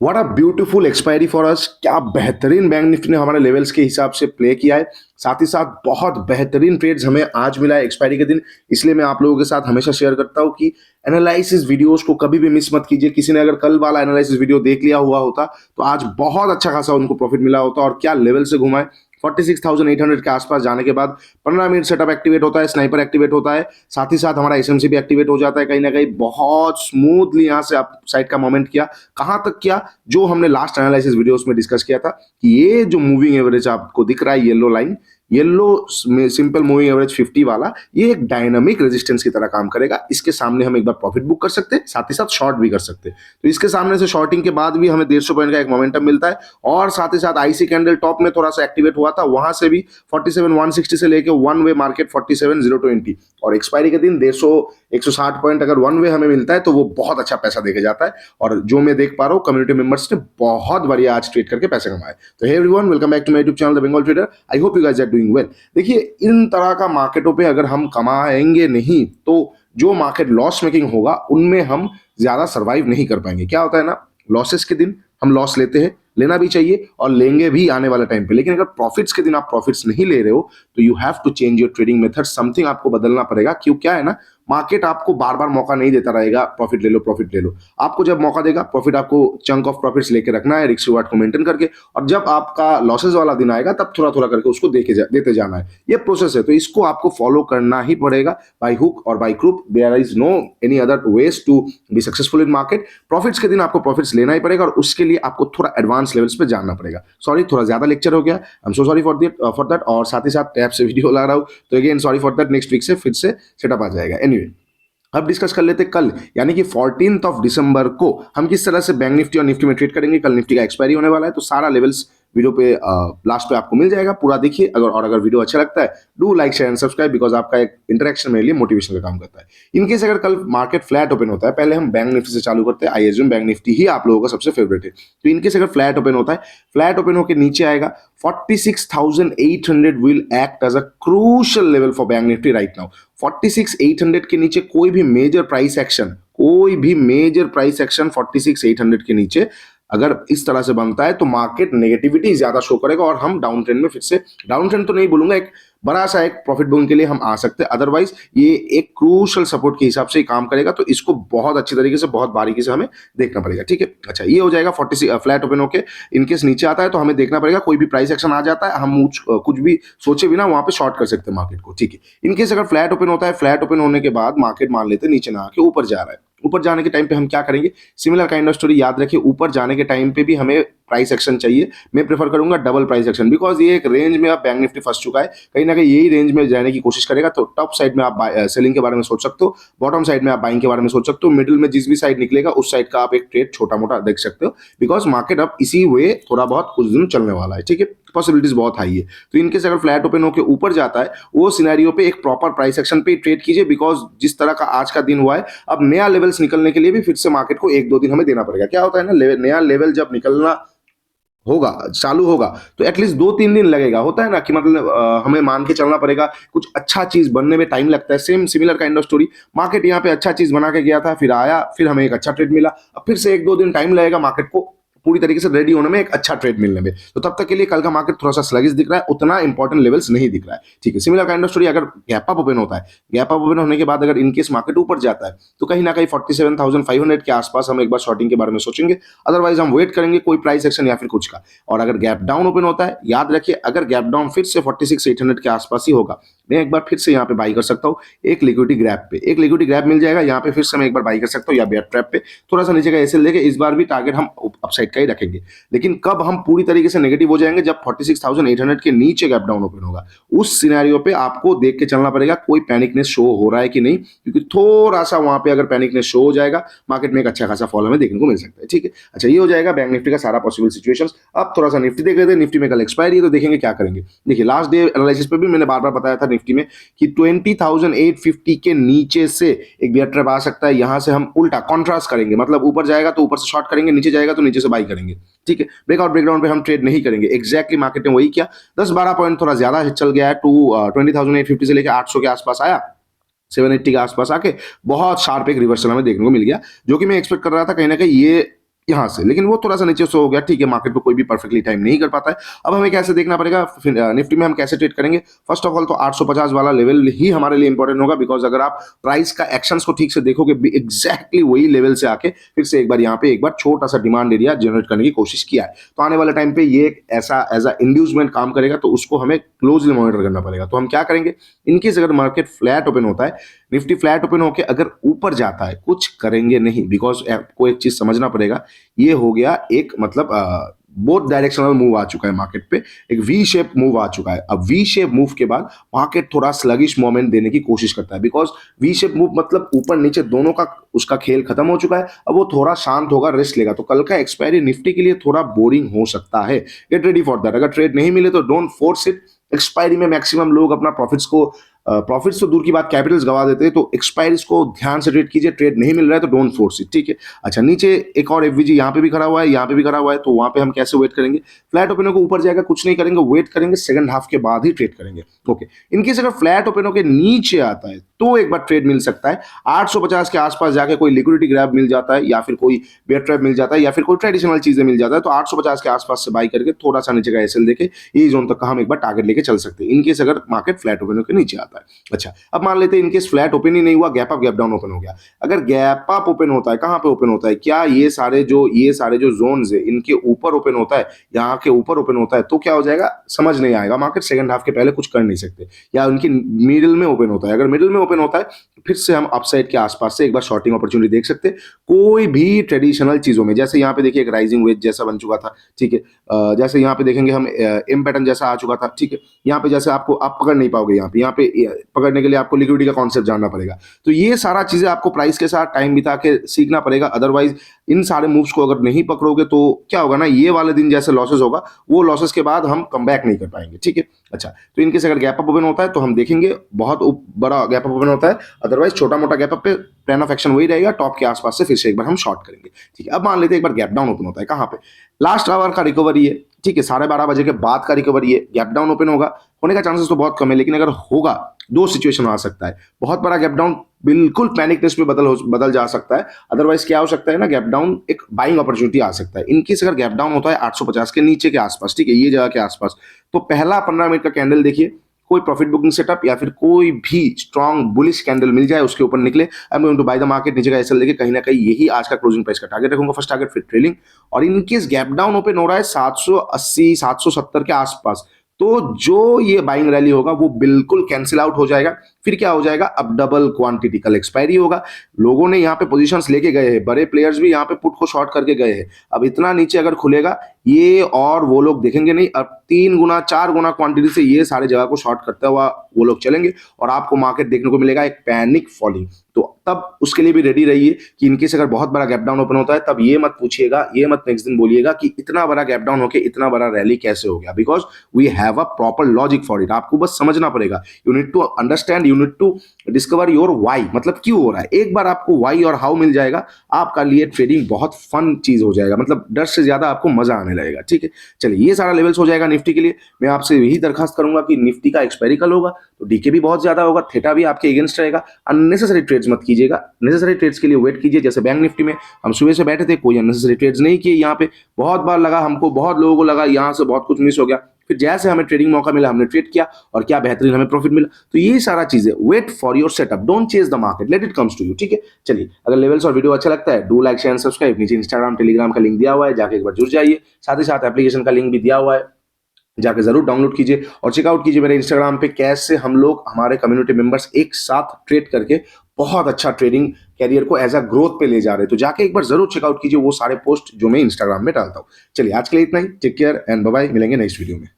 What a beautiful expiry for us. क्या बेहतरीन bank Nifty ने हमारे लेवल्स के हिसाब से प्ले किया है। साथ ही साथ बहुत बेहतरीन ट्रेड्स हमें आज मिला है एक्सपायरी के दिन। इसलिए मैं आप लोगों के साथ हमेशा शेयर करता हूं कि एनालिसिस वीडियोस को कभी भी मिस मत कीजिए। किसी ने अगर कल वाला एनालिसिस वीडियो देख लिया हुआ होता तो आज बहुत अच्छा खासा उनको प्रॉफिट मिला होता। और क्या लेवल से घुमा है। 46,800 के आसपास जाने के बाद 15 मिनट सेटअप एक्टिवेट होता है, स्नाइपर एक्टिवेट होता है, साथ ही साथ हमारा एसएमसी भी एक्टिवेट हो जाता है। कहीं ना कहीं बहुत स्मूथली यहाँ से आप साइड का मोमेंट किया। कहां तक किया, जो हमने लास्ट एनालिसिस वीडियोस में डिस्कस किया था कि ये जो मूविंग एवरेज आपको दिख रहा है, yellow line, yellow simple moving average 50 वाला, ये एक डायनामिक रेजिस्टेंस की तरह काम करेगा। इसके सामने हम एक बार प्रॉफिट बुक कर सकते हैं, साथ ही साथ शॉर्ट भी कर सकते हैं। तो इसके सामने से शॉर्टिंग के बाद भी हमें 150 पॉइंट का एक मोमेंटम मिलता है। और साथ ही साथ आईसी कैंडल टॉप में थोड़ा सा एक्टिवेट हुआ था, वहां से भी 47,160 से लेके वन वे मार्केट 47,020। और एक्सपायरी के दिन 160 पॉइंट अगर वन वे हमें मिलता है तो वो बहुत अच्छा पैसा देके जाता है। और जो मैं देख पा रहा हूँ, कम्युनिटी मेंबर्स ने बहुत बढ़िया आज ट्रेड करके पैसे कमाए। तो hey everyone, welcome back to my YouTube channel the Bengal trader. I hope you guys are doing well. देखिए, इन तरह का मार्केटों पे अगर हम कमाएंगे नहीं तो जो मार्केट लॉस मेकिंग होगा उनमें हम ज्यादा सर्वाइव नहीं कर पाएंगे। क्या होता है ना, लॉसेस के दिन हम लॉस लेते हैं, लेना भी चाहिए और लेंगे भी आने वाले टाइम पे। लेकिन अगर प्रॉफिट्स के दिन आप प्रॉफिट्स नहीं ले रहे हो तो you have to change your trading method. Something आपको बदलना पड़ेगा। क्यों, क्या है ना, मार्केट आपको बार बार मौका नहीं देता रहेगा प्रॉफिट ले लो प्रॉफिट ले लो। आपको जब मौका देगा, प्रॉफिट आपको चंक ऑफ प्रॉफिट्स लेके रखना है, रिस्क रिवार्ड को मेंटेन करके। और जब आपका लॉसेस वाला दिन आएगा तब थोड़ा थोड़ा करके उसको देते जाना है। ये प्रोसेस है, तो इसको आपको फॉलो करना ही पड़ेगा बाय हुक और by crook. There is no any other ways to be successful in market. Profits के दिन आपको प्रॉफिट्स लेना ही पड़ेगा और उसके लिए आपको थोड़ा एडवांस लेवल्स पे जानना पड़ेगा। सॉरी, थोड़ा ज्यादा लेक्चर हो गया, I am so sorry for that. और साथ ही साथ टैब से वीडियो ला रहा हूँ तो again sorry for that. Next week से फिर से सेटअप आ जाएगा। एनीवे, अब डिस्कस कर लेते कल, यानी कि 14 दिसंबर को हम किस तरह से बैंक निफ्टी और निफ्टी में ट्रेड करेंगे। कल निफ्टी का एक्सपायरी होने वाला है, तो सारा लेवल्स वीडियो पे लास्ट पे आपको मिल जाएगा। पूरा देखिए। अगर वीडियो अच्छा लगता है, do like share and subscribe, because आपका एक इंटरेक्शन मेरे लिए मोटिवेशन का काम करता है। इनकेस अगर कल मार्केट फ्लैट ओपन होता है, पहले हम बैंक निफ्टी से चालू करते हैं। आई एज्यूम बैंक निफ्टी ही आप लोगों का सबसे फेवरेट है। तो इनकेस अगर फ्लैट ओपन होता है, फ्लैट ओपन होकर नीचे आएगा, 46,800 will act as a crucial level for Bank Nifty right now. 46,800 के नीचे कोई भी मेजर प्राइस एक्शन 46,800 के नीचे अगर इस तरह से बनता है तो मार्केट नेगेटिविटी ज्यादा शो करेगा और हम डाउन ट्रेंड में फिर से, डाउन ट्रेंड तो नहीं बोलूंगा, एक बड़ा सा एक प्रॉफिट बुकिंग के लिए हम आ सकते हैं। अदरवाइज ये एक क्रूशल सपोर्ट के हिसाब से काम करेगा। तो इसको बहुत अच्छी तरीके से, बहुत बारीकी से हमें देखना पड़ेगा। ठीक है, अच्छा, ये हो जाएगा 46 फ्लैट ओपन होके। इनकेस नीचे आता है तो हमें देखना पड़ेगा, कोई भी प्राइस एक्शन आ जाता है, हम कुछ भी सोचे बिना वहां पे शॉर्ट कर सकते हैं मार्केट को। ठीक है, इनकेस अगर फ्लैट ओपन होता है, फ्लैट ओपन होने के बाद मार्केट मान लेते नीचे ना आके ऊपर जा रहा है, ऊपर जाने के टाइम पे हम क्या करेंगे, सिमिलर काइंड ऑफ स्टोरी याद रखिए। ऊपर जाने के टाइम पे भी हमें प्राइस एक्शन चाहिए। मैं प्रेफर करूंगा डबल प्राइस एक्शन, बिकॉज ये एक रेंज में अब बैंक निफ्टी फंस चुका है। कहीं ना कहीं यही रेंज में जाने की कोशिश करेगा। तो टॉप साइड में आप सेलिंग के बारे में सोच सकते हो, बॉटम साइड में आप बाइंग के बारे में सोच सकते हो, मिडिल में जिस भी साइड निकलेगा उस साइड का आप एक ट्रेड छोटा मोटा देख सकते हो। बिकॉज मार्केट अब इसी वे थोड़ा बहुत कुछ दिन चलने वाला है। ठीक है, पॉसिबिलिटीज बहुत हाई है। तो इनकेस अगर फ्लैट ओपन होकर ऊपर जाता है, वो सिनेरियो पे एक प्रॉपर प्राइस एक्शन पे ट्रेड कीजिए। बिकॉज जिस तरह का आज का दिन हुआ है, अब नया लेवल्स निकलने के लिए भी फिर से मार्केट को 1-2 दिन हमें देना पड़ेगा। क्या होता है ना, नया लेवल जब निकलना होगा, चालू होगा, तो एटलीस्ट 2-3 दिन लगेगा। होता है ना कि मतलब हमें मान के चलना पड़ेगा, कुछ अच्छा चीज बनने में टाइम लगता है। Same similar kind of story, market यहाँ पे अच्छा चीज बना के गया था, फिर आया, फिर हमें एक अच्छा ट्रेड मिला। अब फिर से 1-2 दिन टाइम लगेगा मार्केट को पूरी तरीके से रेडी होने में, एक अच्छा ट्रेड मिलने में। तो तब तक के लिए कल का मार्केट थोड़ा सा स्लगिश दिख रहा है, उतना इंपॉर्टेंट लेवल्स नहीं दिख रहा है। ठीक है, सिमिलर काइंड ऑफ स्टोरी अगर गैप अप ओपन होता है, गैप अप ओपन होने के बाद अगर इनकेस मार्केट ऊपर जाता है तो कहीं ना कहीं 47,500 के आसपास हम एक बार शॉर्टिंग के बारे में सोचेंगे। अदरवाइज हम वेट करेंगे कोई प्राइस एक्शन या फिर कुछ का। और अगर गैप डाउन ओपन होता है, याद रखिए, अगर गैप डाउन फिर से 46,800 के आसपास ही होगा, मैं एक बार फिर से यहाँ पे बाई कर सकता हूँ। एक लिक्विडिटी ग्रैप पे, एक लिक्विडिटी ग्रैप मिल जाएगा यहाँ पे, फिर से मैं एक बार बाई कर सकता हूँ, या बेयर ट्रैप पे थोड़ा सा नीचे का एसएल लेके इस बार भी टारगेट हम अपसाइड का ही रखेंगे। लेकिन कब हम पूरी तरीके से नेगेटिव हो जाएंगे, जब 46,800 के नीचे गैप डाउन ओपन होगा। उस सिनेरियो पे आपको देख के चलना पड़ेगा कोई पैनिकनेस शो हो रहा है कि नहीं, क्योंकि थोड़ा सा वहां पे अगर पैनिकनेस शो हो जाएगा, मार्केट में एक अच्छा खासा फॉल हमें देखने को मिल सकता है। ठीक है, अच्छा, ये हो जाएगा बैंक निफ्टी का सारा पॉसिबल सिचुएशंस। अब थोड़ा सा निफ्टी देख लेते हैं। निफ्टी में कल एक्सपायरी है तो देखेंगे क्या करेंगे। देखिए, लास्ट डे एनालिसिस पे भी मैंने बार बार बताया था निफ्टी में कि 20,850 के नीचे से एक बियर ट्रैप आ सकता है। यहां से हम उल्टा कॉन्ट्रास्ट करेंगे, मतलब ऊपर जाएगा तो ऊपर से शॉर्ट करेंगे, नीचे जाएगा तो नीचे से बाई करेंगे। ठीक है, ब्रेकआउट ब्रेकडाउन पे हम ट्रेड नहीं करेंगे। एग्जैक्टली मार्केट ने वही किया। 10-12 पॉइंट थोड़ा ज्यादा चल गया है, टू 20,850 से लेकर 800 के आसपास आया, 780 के आसपास आके बहुत शार्प एक रिवर्सल हमें देखने को मिल गया, जो कि मैं एक्सपेक्ट कर रहा था कहीं ना कहीं ये यहाँ से, लेकिन वो थोड़ा सा नीचे से हो गया, ठीक है, मार्केट पे कोई भी परफेक्टली टाइम नहीं कर पाता है। अब हमें कैसे देखना पड़ेगा, निफ्टी में हम कैसे ट्रेड करेंगे। फर्स्ट ऑफ ऑल तो 850 वाला लेवल ही हमारे लिए इंपॉर्टेंट होगा, बिकॉज अगर आप प्राइस का एक्शंस को ठीक से देखोगे, एग्जैक्टली वही लेवल से आके फिर से एक बार यहाँ पे एक बार छोटा सा डिमांड एरिया जनरेट करने की कोशिश किया है, तो आने वाले टाइम पे ये एक ऐसा एज अ इंड्यूसमेंट काम करेगा, तो उसको हमें क्लोजली मॉनिटर करना पड़ेगा। तो हम क्या करेंगे, इनकेस अगर मार्केट फ्लैट ओपन होता है, निफ्टी फ्लैट ओपन होकर अगर ऊपर जाता है, कुछ करेंगे नहीं, बिकॉज आपको एक चीज समझना पड़ेगा, ये हो गया एक मतलब बोथ डायरेक्शनल मूव आ चुका है मार्केट पे, एक वी शेप मूव आ चुका है। अब वी शेप मूव के बाद मार्केट थोड़ा स्लगिश मोमेंट देने की कोशिश करता है, बिकॉज वी शेप मूव मतलब ऊपर नीचे दोनों का उसका खेल खत्म हो चुका है, अब वो थोड़ा शांत होगा, रेस्ट लेगा। तो कल का एक्सपायरी निफ्टी के लिए थोड़ा बोरिंग हो सकता है, गेट रेडी फॉर दैट। अगर ट्रेड नहीं मिले तो डोंट फोर्स इट। एक्सपायरी में मैक्सिमम लोग अपना प्रॉफिट्स तो दूर की बात, कैपिटल्स गवा देते हैं, तो एक्सपायरीज को ध्यान से ट्रेड कीजिए। ट्रेड नहीं मिल रहा है तो डोंट फोर्स इट, ठीक है। अच्छा, नीचे एक और एफवीजी यहाँ पे भी खड़ा हुआ है, यहाँ पे भी खड़ा हुआ है, तो वहां पे हम कैसे वेट करेंगे, फ्लैट ओपन को ऊपर जाएगा, कुछ नहीं करेंगे, वेट करेंगे, सेकंड हाफ के बाद ही ट्रेड करेंगे। ओके, इनकेस अगर फ्लैट ओपन के नीचे आता है तो एक बार ट्रेड मिल सकता है। 850 के आसपास जाके कोई लिक्विडिटी ग्रैब मिल जाता है, या फिर कोई बेयर ट्रैप मिल जाता है, या फिर कोई ट्रेडिशनल चीजें मिल जाता है, तो 850 के आसपास से बाई करके थोड़ा सा नीचे का एसएल देके यही जोन तक का हम एक बार टारगेट लेके चल सकते हैं, इनकेस अगर मार्केट फ्लैट ओपन के नीचे आता है। अच्छा, अब मान लेते हैं इनकेस फ्लैट ओपन ही नहीं हुआ, gap up gap down open हो गया। अगर गैप अप ओपन होता है, कहां पे ओपन होता है, क्या ये सारे जो जोन्स है इनके ऊपर ओपन होता है, यहाँ के ऊपर ओपन होता है, तो क्या हो जाएगा, समझ नहीं आएगा, मार्केट सेकंड हाफ के पहले कुछ कर नहीं सकते। या उनकी मिडिल में ओपन होता है, अगर मिडिल में ओपन होता है, फिर से हम अपसाइड के आसपास से एक बार शॉर्टिंग अपॉर्चुनिटी देख सकते हैं कोई भी ट्रेडिशनल चीजों में। जैसे यहाँ पे देखिए एक राइजिंग वेज जैसा बन चुका था, ठीक है। जैसे यहाँ पे देखेंगे हम एम पैटर्न जैसा आ चुका था, ठीक है। यहाँ पे जैसे आपको आप पकड़ नहीं पाओगे, यहाँ पे पकड़ने के लिए आपको लिक्विडिटी का कॉन्सेप्ट जानना पड़ेगा। तो ये सारा चीजें आपको प्राइस के साथ टाइम बिता के सीखना पड़ेगा, अदरवाइज इन सारे मूव्स को अगर नहीं पकड़ोगे तो क्या होगा ना, ये वाले दिन जैसे लॉसेस होगा, वो लॉसेस के बाद हम कम बैक नहीं कर पाएंगे, ठीक है। अच्छा, तो इनकेस अगर गैप अप ओपन होता है तो हम देखेंगे बहुत बड़ा गैप अप ओपन होता है, अदरवाइज छोटा मोटा गैप अप पे प्लान ऑफ एक्शन वही रहेगा, टॉप के आसपास से फिर से एक बार हम शॉर्ट करेंगे, ठीक है। अब मान लेते हैं एक बार गैप डाउन ओपन होता है, कहां पे, लास्ट आवर का रिकवरी है, ठीक है, 12:30 बजे के बाद का रिकवरी है, गैप डाउन ओपन होगा, होने का चांसेस तो बहुत कम है, लेकिन अगर होगा, दो सिचुएशन आ सकता है। बहुत बड़ा गैप डाउन बिल्कुल पैनिक टेस्ट में बदल जा सकता है, अदरवाइज क्या हो सकता है ना, गैप डाउन एक बाइंग अपॉर्चुनिटी आ सकता है। इनकेस अगर गैप डाउन होता है 850 के नीचे के आसपास, ठीक है, ये जगह के आसपास, तो पहला 15 मिनट का कैंडल देखिए, कोई प्रॉफिट बुकिंग सेटअप या फिर कोई भी स्ट्रॉन्ग बुलिश कैंडल मिल जाए, उसके ऊपर निकले, I am going to buy the market, नीचे का एसएल लेके कहीं ना कहीं यही आज का क्लोजिंग प्राइस का टारगेट रखूंगा, फर्स्ट टारगेट फिर ट्रेलिंग। और इनकेस गैप डाउन ओपन हो रहा है 780 770 के आसपास, तो जो ये बाइंग रैली होगा वो बिल्कुल कैंसिल आउट हो जाएगा। फिर क्या हो जाएगा, अब डबल क्वांटिटी कल एक्सपायरी होगा, लोगों ने यहाँ पे पोजीशंस लेके गए हैं, बड़े प्लेयर्स भी यहाँ पे पुट को शॉर्ट करके गए हैं। अब इतना नीचे अगर खुलेगा ये, और वो लोग देखेंगे नहीं, अब 3 गुना 4 गुना क्वांटिटी से ये सारे जगह को शॉर्ट करता हुआ वो लोग चलेंगे, और आपको मार्केट देखने को मिलेगा एक पैनिक फॉलिंग। तो तब उसके लिए भी रेडी रहिए कि इनकेस अगर बहुत बड़ा गैप डाउन ओपन होता है, तब ये मत पूछिएगा, ये मत नेक्स्ट दिन बोलिएगा कि इतना बड़ा गैप डाउन होके इतना बड़ा रैली कैसे हो गया, because we have a proper logic for it. आपको बस समझना पड़ेगा, you need to understand, you need to discover your why, मतलब क्यों हो रहा है। एक बार आपको वाई और हाउ मिल जाएगा, आपका लिए ट्रेडिंग बहुत फन चीज हो जाएगा, मतलब डर से ज्यादा आपको मजा आने लगेगा, ठीक है। चलिए, ये सारा लेवल्स हो जाएगा निफ्टी के लिए। मैं आपसे यही दरखास्त करूंगा कि निफ्टी का एक्सपायरी कल होगा तो डीके भी बहुत ज्यादा होगा, थीटा भी आपके अगेंस्ट रहेगा, अननेसेसरी ट्रेड्स मत कीजिएगा, नेसेसरी ट्रेड्स के लिए वेट कीजिए। जैसे बैंक निफ्टी में हम सुबह से बैठे थे, कोई अननेसेसरी ट्रेड्स नहीं किए, यहाँ पे बहुत बार लगा हमको, बहुत लोगों को लगा यहाँ से बहुत कुछ मिस हो गया, फिर जैसे हमें ट्रेडिंग मौका मिला हमने ट्रेड किया और क्या बेहतरीन हमें प्रॉफिट मिला। तो ये सारा चीजें, wait for your setup, don't chase the market, let it comes to you, ठीक है। चलिए, अगर लेवल्स और वीडियो अच्छा लगता है, डू लाइक शेयर सब्सक्राइब, नीचे इंस्टाग्राम टेलीग्राम का लिंक दिया हुआ है, जाके एक बार जुड़ जाइए, साथ ही साथ एप्लीकेशन का लिंक भी दिया हुआ है, जाके जरूर डाउनलोड कीजिए और चेकआउट कीजिए मेरे इंस्टाग्राम पे, कैसे हम लोग हमारे कम्युनिटी मेंबर्स एक साथ ट्रेड करके बहुत अच्छा ट्रेडिंग कैरियर को एज अ ग्रोथ पे ले जा रहे हैं। तो जाके एक बार जरूर चेकआउट कीजिए वो सारे पोस्ट जो मैं इंस्टाग्राम में डालता हूँ। चलिए, आज के लिए इतना ही, take care and bye bye, मिलेंगे नेक्स्ट वीडियो में।